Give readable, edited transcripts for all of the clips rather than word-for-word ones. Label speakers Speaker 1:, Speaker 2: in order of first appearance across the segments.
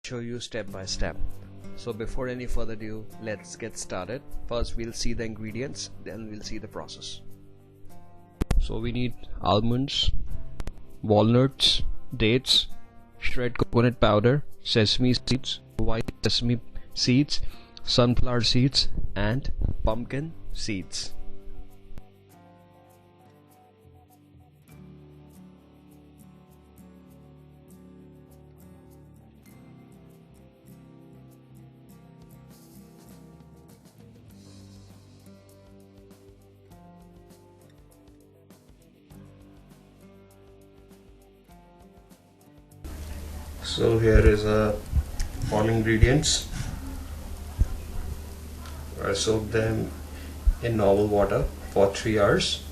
Speaker 1: show you step by step. So before any further ado, let's get started. First we'll see the ingredients, then we'll see the process. So we need almonds, walnuts, dates, shred coconut powder, sesame seeds, white sesame seeds, sunflower seeds, and pumpkin seeds. So here is all ingredients. I soaked them in normal water for 3 hours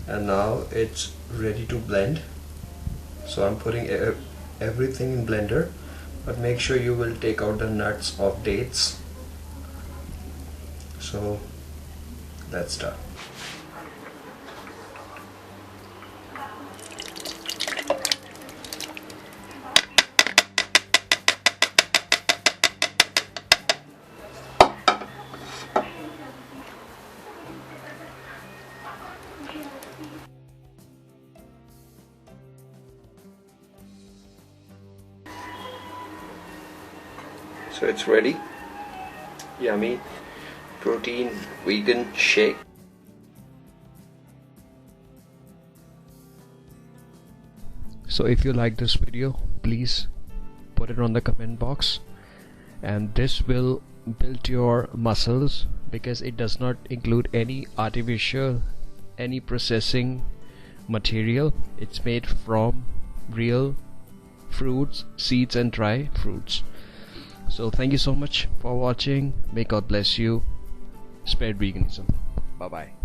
Speaker 1: and now it's ready to blend. So I'm putting everything in blender, but make sure you will take out the nuts of dates. So let's start. So it's ready. Yummy protein vegan shake. So if you like this video, please put it on the comment box, and this will build your muscles because it does not include any artificial, any processing material. It's made from real fruits, seeds and dry fruits. So thank you so much for watching. May God bless you. Spread veganism. Bye bye.